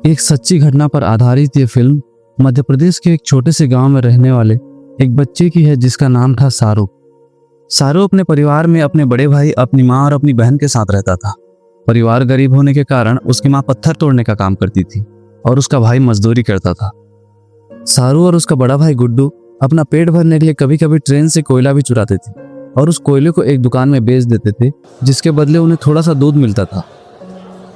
एक सच्ची घटना पर आधारित ये फिल्म मध्य प्रदेश के एक छोटे से गांव में रहने वाले एक बच्चे की है जिसका नाम था सारू। सारू अपने परिवार में अपने बड़े भाई, अपनी माँ और अपनी बहन के साथ रहता था। परिवार गरीब होने के कारण उसकी माँ पत्थर तोड़ने का काम करती थी और उसका भाई मजदूरी करता था। सारू और उसका बड़ा भाई गुड्डू अपना पेट भरने के लिए कभी कभी ट्रेन से कोयला भी चुराते थे और उस कोयले को एक दुकान में बेच देते थे, जिसके बदले उन्हें थोड़ा सा दूध मिलता था।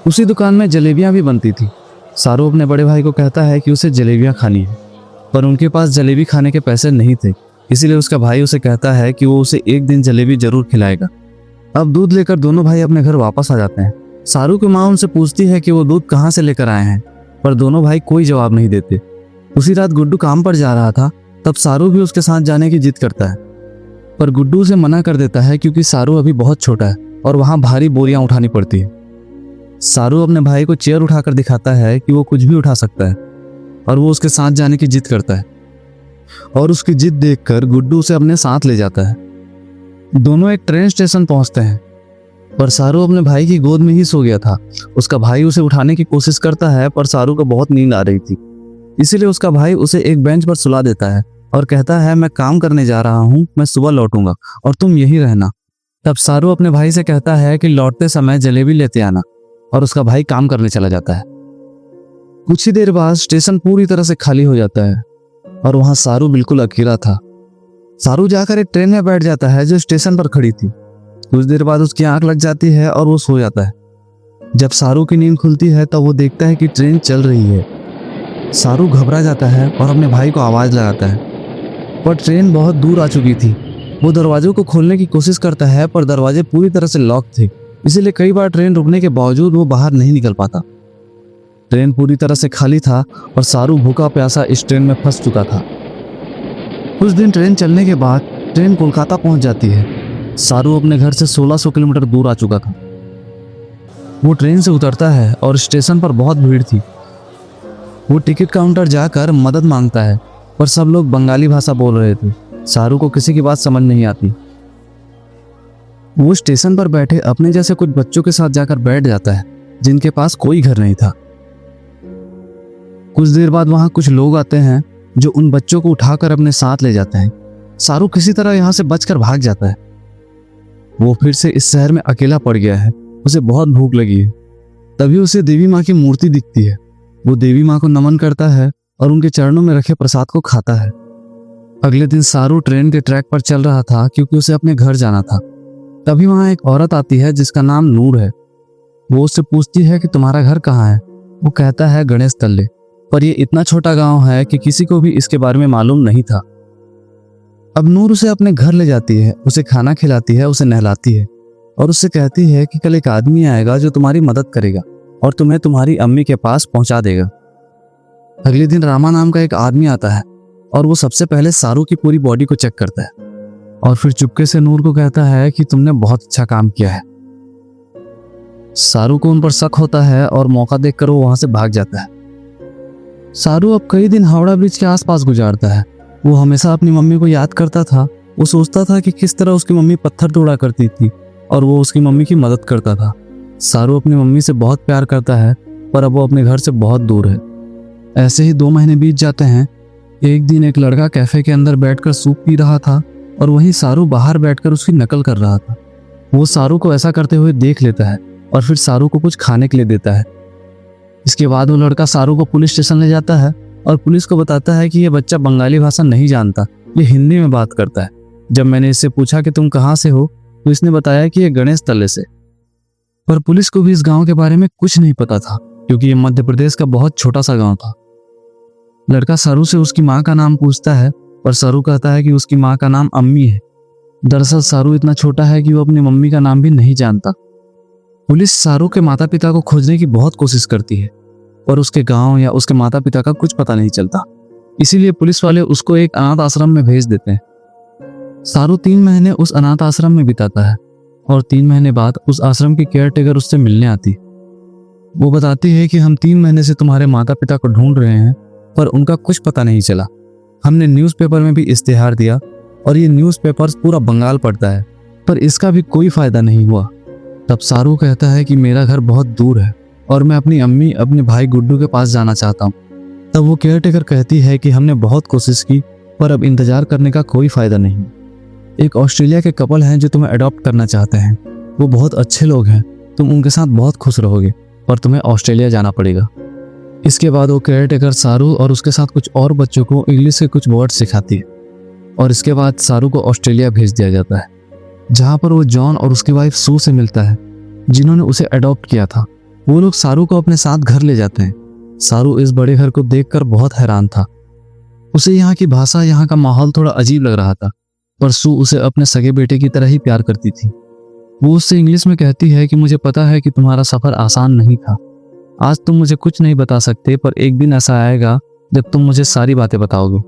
उसी दुकान में जलेबियां भी बनती थी। सारू अपने बड़े भाई को कहता है कि उसे जलेबियां खानी है, पर उनके पास जलेबी खाने के पैसे नहीं थे, इसीलिए उसका भाई उसे कहता है कि वो उसे एक दिन जलेबी जरूर खिलाएगा। अब दूध लेकर दोनों भाई अपने घर वापस आ जाते हैं। सारू की माँ उनसे पूछती है कि वो दूध कहाँ से लेकर आए हैं, पर दोनों भाई कोई जवाब नहीं देते। उसी रात गुड्डू काम पर जा रहा था, तब सारू भी उसके साथ जाने की जिद करता है, पर गुड्डू उसे मना कर देता है क्योंकि सारू अभी बहुत छोटा है और वहाँ भारी बोरियां उठानी पड़ती है। सारू अपने भाई को चेयर उठाकर दिखाता है कि वो कुछ भी उठा सकता है और वो उसके साथ जाने की जिद करता है, और उसकी जिद देखकर गुड्डू उसे अपने साथ ले जाता है। दोनों एक ट्रेन स्टेशन पहुंचते हैं, पर सारू अपने भाई की गोद में ही सो गया था। उसका भाई उसे उठाने की कोशिश करता है, पर सारू को बहुत नींद आ रही थी, इसीलिए उसका भाई उसे एक बेंच पर सुला देता है और कहता है, मैं काम करने जा रहा हूँ, मैं सुबह लौटूंगा और तुम यहीं रहना। तब सारू अपने भाई से कहता है कि लौटते समय जलेबी लेते आना, और उसका भाई काम करने चला जाता है। कुछ ही देर बाद स्टेशन पूरी तरह से खाली हो जाता है और वहां सारू बिल्कुल अकेला था। सारू जाकर एक ट्रेन में बैठ जाता है जो स्टेशन पर खड़ी थी। कुछ देर बाद उसकी आंख लग जाती है और वो सो जाता है। जब सारू की नींद खुलती है तब वो देखता है कि ट्रेन चल रही है। सारू घबरा जाता है और अपने भाई को आवाज लगाता है, पर ट्रेन बहुत दूर आ चुकी थी। वो दरवाजों को खोलने की कोशिश करता है, पर दरवाजे पूरी तरह से लॉक थे, इसीलिए कई बार ट्रेन रुकने के बावजूद वो बाहर नहीं निकल पाता। ट्रेन पूरी तरह से खाली था और सारू भूखा प्यासा इस ट्रेन में फंस चुका था। कुछ दिन ट्रेन चलने के बाद ट्रेन कोलकाता पहुंच जाती है। सारू अपने घर से 1600 किलोमीटर दूर आ चुका था। वो ट्रेन से उतरता है और स्टेशन पर बहुत भीड़ थी। वो टिकट काउंटर जाकर मदद मांगता है, पर सब लोग बंगाली भाषा बोल रहे थे। सारू को किसी की बात समझ नहीं आती। वो स्टेशन पर बैठे अपने जैसे कुछ बच्चों के साथ जाकर बैठ जाता है जिनके पास कोई घर नहीं था। कुछ देर बाद वहां कुछ लोग आते हैं जो उन बच्चों को उठाकर अपने साथ ले जाते हैं। सारू किसी तरह यहां से बचकर भाग जाता है। वो फिर से इस शहर में अकेला पड़ गया है। उसे बहुत भूख लगी है। तभी उसे देवी माँ की मूर्ति दिखती है। वो देवी माँ को नमन करता है और उनके चरणों में रखे प्रसाद को खाता है। अगले दिन सारू ट्रेन के ट्रैक पर चल रहा था क्योंकि उसे अपने घर जाना था। तभी वहां एक औरत आती है जिसका नाम नूर है। वो उससे पूछती है कि तुम्हारा घर कहाँ है। वो कहता है गणेश तल्ले, पर यह इतना छोटा गांव है कि किसी को भी इसके बारे में मालूम नहीं था। अब नूर उसे अपने घर ले जाती है, उसे खाना खिलाती है, उसे नहलाती है और उससे कहती है कि कल एक आदमी आएगा जो तुम्हारी मदद करेगा और तुम्हें तुम्हारी अम्मी के पास पहुंचा देगा। अगले दिन रामा नाम का एक आदमी आता है और वो सबसे पहले सारू की पूरी बॉडी को चेक करता है और फिर चुपके से नूर को कहता है कि तुमने बहुत अच्छा काम किया है। सारू को उन पर शक होता है और मौका देखकर वो वहां से भाग जाता है। सारू अब कई दिन हावड़ा ब्रिज के आसपास गुजारता है। वो हमेशा अपनी मम्मी को याद करता था। वो सोचता था कि किस तरह उसकी मम्मी पत्थर तोड़ा करती थी और वो उसकी मम्मी की मदद करता था। सारू अपनी मम्मी से बहुत प्यार करता है, पर अब वो अपने घर से बहुत दूर है। ऐसे ही 2 महीने बीत जाते हैं। एक दिन एक लड़का कैफे के अंदर बैठकर सूप पी रहा था और वहीं सारू बाहर बैठकर उसकी नकल कर रहा था। वो सारू को ऐसा करते हुए देख लेता है और फिर सारू को कुछ खाने के लिए देता है। इसके बाद वो लड़का सारू को पुलिस स्टेशन ले जाता है और पुलिस को बताता है कि ये बच्चा बंगाली भाषा नहीं जानता, ये हिंदी में बात करता है। जब मैंने इससे पूछा कि तुम कहाँ से हो, तो इसने बताया कि ये गणेश तल्ले से। पर पुलिस को भी इस गांव के बारे में कुछ नहीं पता था क्योंकि ये मध्य प्रदेश का बहुत छोटा सा गांव था। लड़का सारू से उसकी माँ का नाम पूछता है, पर सारू कहता है कि उसकी माँ का नाम अम्मी है। दरअसल सारू इतना छोटा है कि वो अपनी मम्मी का नाम भी नहीं जानता। पुलिस सारू के माता पिता को खोजने की बहुत कोशिश करती है, पर उसके गांव या उसके माता पिता का कुछ पता नहीं चलता। इसीलिए पुलिस वाले उसको एक अनाथ आश्रम में भेज देते हैं। सारू 3 महीने उस अनाथ आश्रम में बिताता है और 3 महीने बाद उस आश्रम की केयरटेकर उससे मिलने आती। वो बताती है कि हम 3 महीने से तुम्हारे माता पिता को ढूंढ रहे हैं, पर उनका कुछ पता नहीं चला। हमने न्यूज़पेपर में भी इश्तेहार दिया और ये न्यूज़पेपर्स पूरा बंगाल पढ़ता है, पर इसका भी कोई फायदा नहीं हुआ। तब सारू कहता है कि मेरा घर बहुत दूर है और मैं अपनी अम्मी अपने भाई गुड्डू के पास जाना चाहता हूँ। तब वो केयर टेकर कहती है कि हमने बहुत कोशिश की पर अब इंतजार करने का कोई फायदा नहीं। एक ऑस्ट्रेलिया के कपल हैं जो तुम्हें अडॉप्ट करना चाहते हैं। वो बहुत अच्छे लोग हैं, तुम उनके साथ बहुत खुश रहोगे, पर तुम्हें ऑस्ट्रेलिया जाना पड़ेगा। इसके बाद वो केयर टेकर सारू और उसके साथ कुछ और बच्चों को इंग्लिश के कुछ वर्ड सिखाती है और इसके बाद सारू को ऑस्ट्रेलिया भेज दिया जाता है, जहाँ पर वो जॉन और उसकी वाइफ सू से मिलता है, जिन्होंने उसे अडॉप्ट किया था। वो लोग सारू को अपने साथ घर ले जाते हैं। सारू इस बड़े घर को देखकर बहुत हैरान था। उसे यहाँ की भाषा, यहाँ का माहौल थोड़ा अजीब लग रहा था, पर सू उसे अपने सगे बेटे की तरह ही प्यार करती थी। वो उससे इंग्लिश में कहती है कि मुझे पता है कि तुम्हारा सफर आसान नहीं था। आज तुम मुझे कुछ नहीं बता सकते, पर एक दिन ऐसा आएगा जब तुम मुझे सारी बातें बताओगे।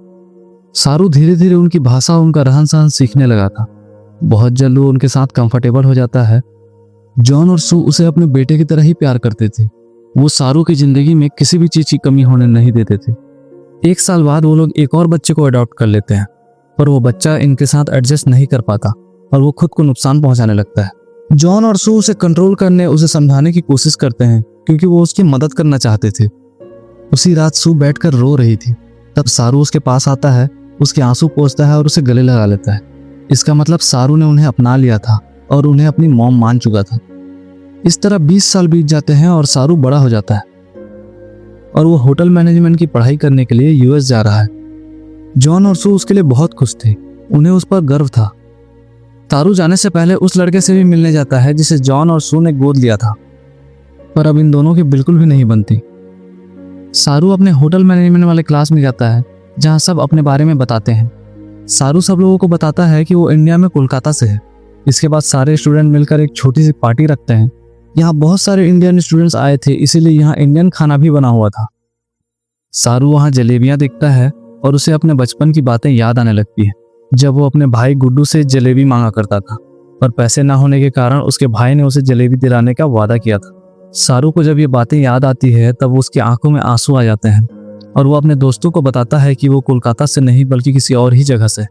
सारू धीरे धीरे उनकी भाषा, उनका रहन सहन सीखने लगा था। बहुत जल्द वो उनके साथ कंफर्टेबल हो जाता है। जॉन और सू उसे अपने बेटे की तरह ही प्यार करते थे। वो सारू की जिंदगी में किसी भी चीज की कमी होने नहीं देते थे। 1 साल बाद वो लोग एक और बच्चे को अडॉप्ट कर लेते हैं, पर वो बच्चा इनके साथ एडजस्ट नहीं कर पाता और वो खुद को नुकसान पहुंचाने लगता है। जॉन और सू उसे कंट्रोल करने, उसे समझाने की कोशिश करते हैं क्योंकि वो उसकी मदद करना चाहते थे। उसी रात सू बैठकर रो रही थी। तब सारू उसके पास आता है, उसके आंसू पोंछता है और उसे गले लगा लेता है। इसका मतलब सारू ने उन्हें अपना लिया था और उन्हें अपनी मॉम मान चुका था। इस तरह 20 साल बीत जाते हैं और सारू बड़ा हो जाता है और वो होटल मैनेजमेंट की पढ़ाई करने के लिए यूएस जा रहा है। जॉन और सू उसके लिए बहुत खुश थे, उन्हें उस पर गर्व था। सारू जाने से पहले उस लड़के से भी मिलने जाता है जिसे जॉन और सू ने गोद लिया था, पर अब इन दोनों की बिल्कुल भी नहीं बनती। सारू अपने होटल मैनेजमेंट वाले क्लास में जाता है जहां सब अपने बारे में बताते हैं। सारू सब लोगों को बताता है कि वो इंडिया में कोलकाता से है। इसके बाद सारे स्टूडेंट मिलकर एक छोटी सी पार्टी रखते हैं। यहाँ बहुत सारे इंडियन स्टूडेंट्स आए थे, इसीलिए यहाँ इंडियन खाना भी बना हुआ था। सारू वहाँ जलेबियाँ देखता है और उसे अपने बचपन की बातें याद आने लगती है, जब वो अपने भाई गुड्डू से जलेबी मांगा करता था, पर पैसे ना होने के कारण उसके भाई ने उसे जलेबी दिलाने का वादा किया था। सारू को जब ये बातें याद आती है तब उसकी आंखों में आंसू आ जाते हैं और वो अपने दोस्तों को बताता है कि वो कोलकाता से नहीं बल्कि किसी और ही जगह से।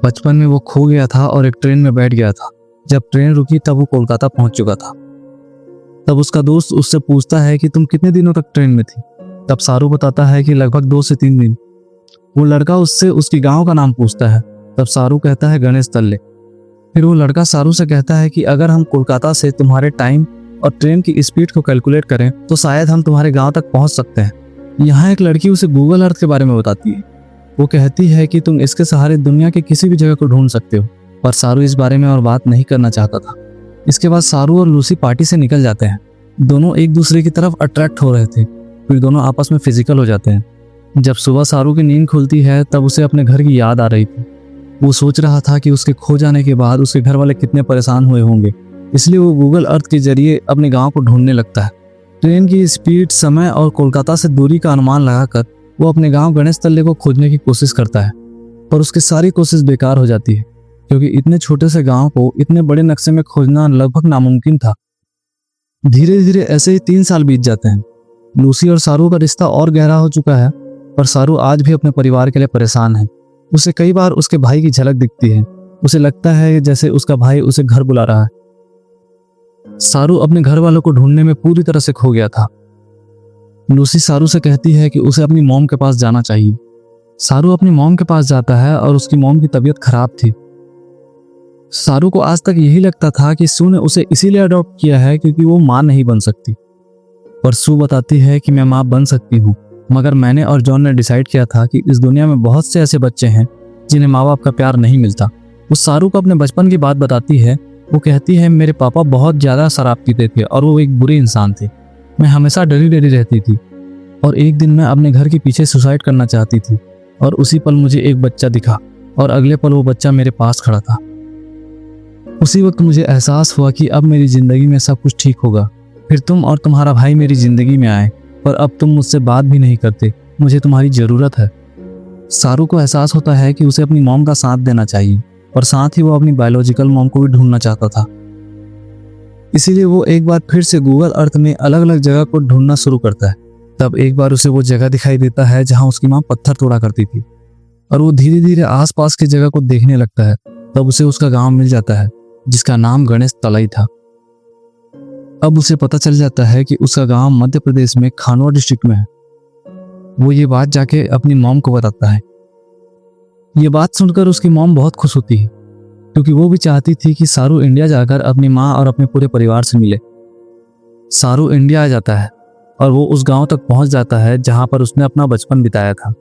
बचपन में वो खो गया था और एक ट्रेन में बैठ गया था। जब ट्रेन रुकी तब वो कोलकाता पहुंच चुका था। तब उसका दोस्त उससे पूछता है कि तुम कितने दिनों तक ट्रेन में थी। तब सारू बताता है कि लगभग 2 से 3 दिन। वो लड़का उससे उसकी गांव का नाम पूछता है। तब सारू कहता है गणेश तल्ले। फिर वो लड़का सारू से कहता है कि अगर हम कोलकाता से तुम्हारे टाइम और ट्रेन की स्पीड को कैलकुलेट करें तो शायद हम तुम्हारे गांव तक पहुंच सकते हैं। यहाँ एक लड़की उसे गूगल अर्थ के बारे में बताती है। वो कहती है कि तुम इसके सहारे दुनिया के किसी भी जगह को ढूंढ सकते हो, पर सारू इस बारे में और बात नहीं करना चाहता था। इसके बाद सारू और लूसी पार्टी से निकल जाते हैं। दोनों एक दूसरे की तरफ अट्रैक्ट हो रहे थे, फिर दोनों आपस में फिजिकल हो जाते हैं। जब सुबह सारू की नींद खुलती है तब उसे अपने घर की याद आ रही थी। वो सोच रहा था कि उसके खो जाने के बाद उसके घर वाले कितने परेशान हुए होंगे, इसलिए वो गूगल अर्थ के जरिए अपने गांव को ढूंढने लगता है। ट्रेन की स्पीड, समय और कोलकाता से दूरी का अनुमान लगाकर वो अपने गांव गणेश तल्ले को खोजने की कोशिश करता है, पर उसकी सारी कोशिश बेकार हो जाती है क्योंकि इतने छोटे से गांव को इतने बड़े नक्शे में खोजना लगभग नामुमकिन था। धीरे धीरे ऐसे ही 3 साल बीत जाते हैं। लूसी और सारू का रिश्ता और गहरा हो चुका है, पर सारू आज भी अपने परिवार के लिए परेशान है। उसे कई बार उसके भाई की झलक दिखती है। उसे लगता है जैसे उसका भाई उसे घर बुला रहा है। सारू अपने घर वालों को ढूंढने में पूरी तरह से खो गया था। लूसी सारू से कहती है कि उसे अपनी मॉम के पास जाना चाहिए। सारू अपनी मॉम के पास जाता है और उसकी मॉम की तबीयत खराब थी। सारू को आज तक यही लगता था कि सू ने उसे इसीलिए अडॉप्ट किया है क्योंकि वो मां नहीं बन सकती, पर सू बताती है कि मैं मां बन सकती हूँ, मगर मैंने और जॉन ने डिसाइड किया था कि इस दुनिया में बहुत से ऐसे बच्चे हैं जिन्हें माँ बाप का प्यार नहीं मिलता। वो सारू को अपने बचपन की बात बताती है। वो कहती है मेरे पापा बहुत ज़्यादा शराब पीते थे और वो एक बुरे इंसान थे। मैं हमेशा डरी डरी रहती थी और एक दिन मैं अपने घर के पीछे सुसाइड करना चाहती थी और उसी पल मुझे एक बच्चा दिखा और अगले पल वो बच्चा मेरे पास खड़ा था। उसी वक्त मुझे एहसास हुआ कि अब मेरी ज़िंदगी में सब कुछ ठीक होगा। फिर तुम और तुम्हारा भाई मेरी ज़िंदगी में आए, पर अब तुम मुझसे बात भी नहीं करते। मुझे तुम्हारी ज़रूरत है। सारू को एहसास होता है कि उसे अपनी मॉम का साथ देना चाहिए और साथ ही वो अपनी बायोलॉजिकल मॉम को भी ढूंढना चाहता था। इसीलिए वो एक बार फिर से गूगल अर्थ में अलग अलग जगह को ढूंढना शुरू करता है। तब एक बार उसे वो जगह दिखाई देता है जहां उसकी माँ पत्थर तोड़ा करती थी और वो धीरे धीरे आसपास की जगह को देखने लगता है। तब उसे उसका गांव मिल जाता है जिसका नाम गणेश तलाई था। अब उसे पता चल जाता है कि उसका गांव मध्य प्रदेश में खानवा डिस्ट्रिक्ट में है। वो ये बात जाके अपनी मॉम को बताता है। ये बात सुनकर उसकी मॉम बहुत खुश होती है, क्योंकि वो भी चाहती थी कि सारू इंडिया जाकर अपनी माँ और अपने पूरे परिवार से मिले। सारू इंडिया आ जाता है और वो उस गांव तक पहुंच जाता है जहां पर उसने अपना बचपन बिताया था।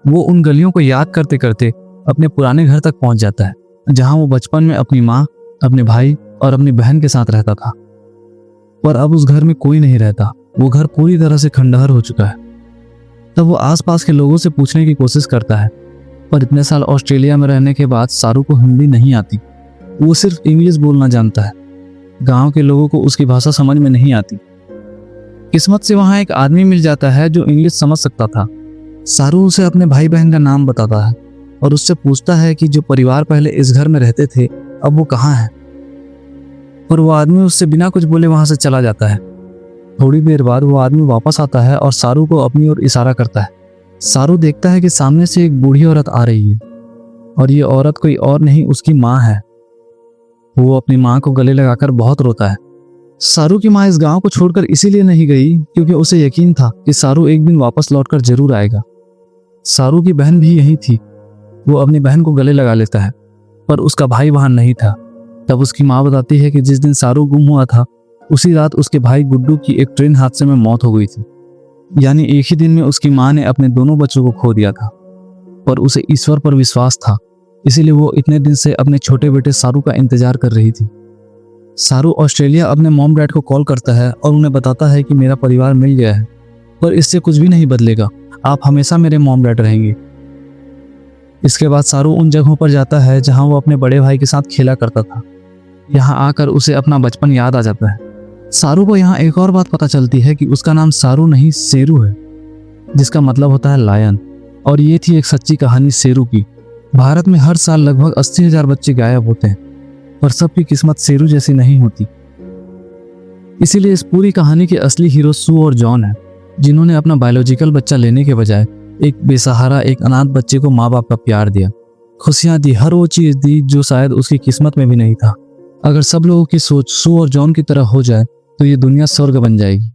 वो उन गलियों को याद करते करते अपने पुराने घर तक पहुंच जाता है, जहां वो बचपन में अपनी माँ, अपने भाई और अपनी बहन के साथ रहता था। पर अब उस घर में कोई नहीं रहता। वो घर पूरी तरह से खंडहर हो चुका है। तब वो आसपास के लोगों से पूछने की कोशिश करता है, पर इतने साल ऑस्ट्रेलिया में रहने के बाद सारू को हिंदी नहीं आती। वो सिर्फ इंग्लिश बोलना जानता है। गांव के लोगों को उसकी भाषा समझ में नहीं आती। किस्मत से वहां एक आदमी मिल जाता है जो इंग्लिश समझ सकता था। सारू उसे अपने भाई बहन का नाम बताता है और उससे पूछता है कि जो परिवार पहले इस घर में रहते थे अब वो कहाँ है। पर वो आदमी उससे बिना कुछ बोले वहां से चला जाता है। थोड़ी देर बाद वो आदमी वापस आता है और सारू को अपनी ओर इशारा करता है। सारू देखता है कि सामने से एक बूढ़ी औरत आ रही है और ये औरत कोई और नहीं उसकी माँ है। वो अपनी माँ को गले लगाकर बहुत रोता है। सारू की माँ इस गांव को छोड़कर इसीलिए नहीं गई क्योंकि उसे यकीन था कि सारू एक दिन वापस लौटकर जरूर आएगा। सारू की बहन भी यही थी। वो अपनी बहन को गले लगा लेता है, पर उसका भाई वहां नहीं था। तब उसकी माँ बताती है कि जिस दिन सारू गुम हुआ था उसी रात उसके भाई गुड्डू की एक ट्रेन हादसे में मौत हो गई थी। यानी एक ही दिन में उसकी माँ ने अपने दोनों बच्चों को खो दिया था। पर उसे ईश्वर पर विश्वास था, इसीलिए वो इतने दिन से अपने छोटे बेटे सारू का इंतजार कर रही थी। सारू ऑस्ट्रेलिया अपने मॉम डैड को कॉल करता है और उन्हें बताता है कि मेरा परिवार मिल गया है, पर इससे कुछ भी नहीं बदलेगा। आप हमेशा मेरे मॉम डैड रहेंगे। इसके बाद सारू उन जगहों पर जाता है जहां वो अपने बड़े भाई के साथ खेला करता था। यहाँ आकर उसे अपना बचपन याद आ जाता है। सारू को यहाँ एक और बात पता चलती है कि उसका नाम सारू नहीं शेरू है, जिसका मतलब होता है लायन। और ये थी एक सच्ची कहानी शेरू की। भारत में हर साल लगभग 80,000 बच्चे गायब होते हैं, पर सबकी किस्मत शेरू जैसी नहीं होती। इसीलिए इस पूरी कहानी के असली हीरो सू और जॉन हैं, जिन्होंने अपना बायोलॉजिकल बच्चा लेने के बजाय एक बेसहारा, एक अनाथ बच्चे को माँ बाप का प्यार दिया, खुशियां दी, हर वो चीज दी जो शायद उसकी किस्मत में भी नहीं था। अगर सब लोगों की सोच सू और जॉन की तरह हो जाए तो ये दुनिया स्वर्ग बन जाएगी।